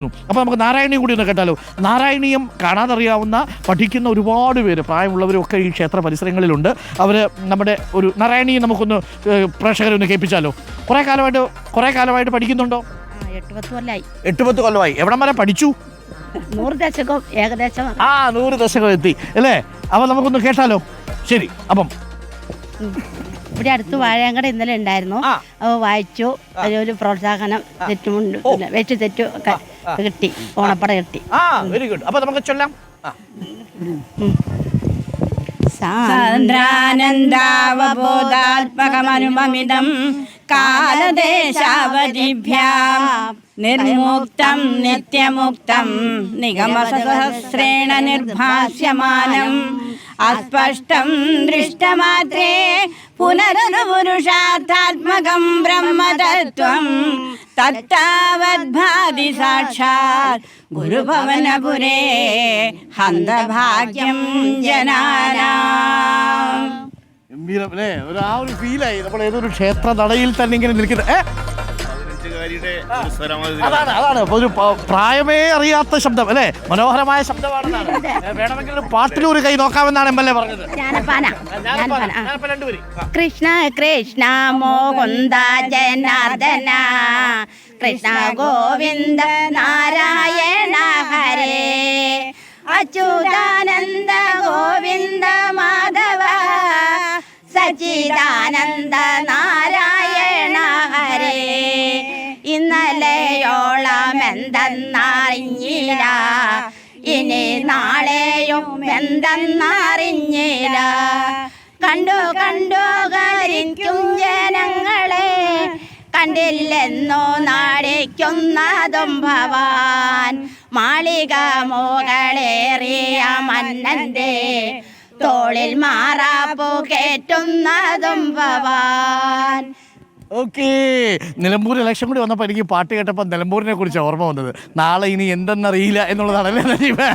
അപ്പോൾ നമുക്ക് നാരായണീയം കൂടി ഒന്ന് കേട്ടാലോ. നാരായണീയം കാണാതറിയാവുന്ന പഠിക്കുന്ന ഒരുപാട് പേര് പ്രായമുള്ളവരും ഒക്കെ ഈ ക്ഷേത്ര പരിസരങ്ങളിലുണ്ട്. അവർ നമ്മുടെ ഒരു നാരായണീയം നമുക്കൊന്ന് പ്രേക്ഷകരെ ഒന്ന് കേൾപ്പിച്ചാലോ. കുറേ കാലമായിട്ട് പഠിക്കുന്നുണ്ടോ? 8-10 കൊല്ലമായി. 8-10 കൊല്ലമായി. എവിടം വരെ പഠിച്ചു? 100 ദശകം ഏകദേശം. 100 ദശകം എത്തി അല്ലേ? അപ്പോൾ നമുക്കൊന്ന് കേട്ടാലോ. ശരി. അപ്പം ഇവിടെ അടുത്ത് വാഴയങ്കട ഇന്നലെ ഉണ്ടായിരുന്നു. അത് വായിച്ചു. ഒരു പ്രോത്സാഹനം തെറ്റുമുണ്ട് വെച്ച് തെറ്റു ഒക്കെ കിട്ടി. ഓണപ്പട കിട്ടി. Very good. അപ്പോൾ നമുക്ക് ചൊല്ലാം. സാന്ദ്രാനന്ദാവബോധാത്മകമനുപമിതം കാലദേശാവധിഭ്യാം നിർമുക്തം നിത്യമുക്തം നിഗമസഹസ്രേണ നിർഭാസ്യമാനം അസ്പഷ്ടം ദൃഷ്ടമാത്രേ പുനരനുപുരുഷാർത്ഥാത്മകം ബ്രഹ്മതത്വം തത്താവദ്ഭാതി സാക്ഷാത് ഗുരുഭവനപുരേ ഹന്തഭാഗ്യം ജനാനാം. ഗംഭീരല്ലേ? ഒരു ഫീലായി. നമ്മൾ ഏതൊരു ക്ഷേത്ര നടയിൽ തന്നെ ഇങ്ങനെ നിൽക്കുന്നത്. അതാണ് ഒരു പ്രായമേ അറിയാത്ത ശബ്ദം അല്ലേ? മനോഹരമായ ശബ്ദമാണെന്നാണ്. വേണമെങ്കിൽ പാട്ടിലൊരു കൈ നോക്കാമെന്നാണ് MLA പറഞ്ഞത്. കൃഷ്ണ കൃഷ്ണ മോകുന്ദ ജനാർദ്ദന കൃഷ്ണ ഗോവിന്ദ നാരായണ ഹരേ അച്യുതാനന്ദ ഗോവിന്ദ മാധവ സച്ചിദാനന്ദ നാരായണ ഹരേ. ഇന്നലെയോളം എന്തെന്നറിഞ്ഞില്ല, ഇനി നാളെയും എന്തെന്നറിഞ്ഞില്ല. കണ്ടു കരിക്കും ജനങ്ങളെ, കണ്ടില്ലെന്നോ നാടിക്കുന്നതും ഭവാൻ. മാളിക മുകളേറിയ മന്നന്റെ തോളിൽ മാറാപ്പു കേറ്റുന്നതും ഭവാൻ. ഓക്കേ. നിലമ്പൂർ ഇലക്ഷൻ കൂടി വന്നപ്പോൾ എനിക്ക് പാട്ട് കേട്ടപ്പോൾ നിലമ്പൂരിനെ കുറിച്ച് ഓർമ്മ വന്നത്. നാളെ ഇനി എന്തെന്നറിയില്ല എന്നുള്ളതാണല്ലേ നജീബ്?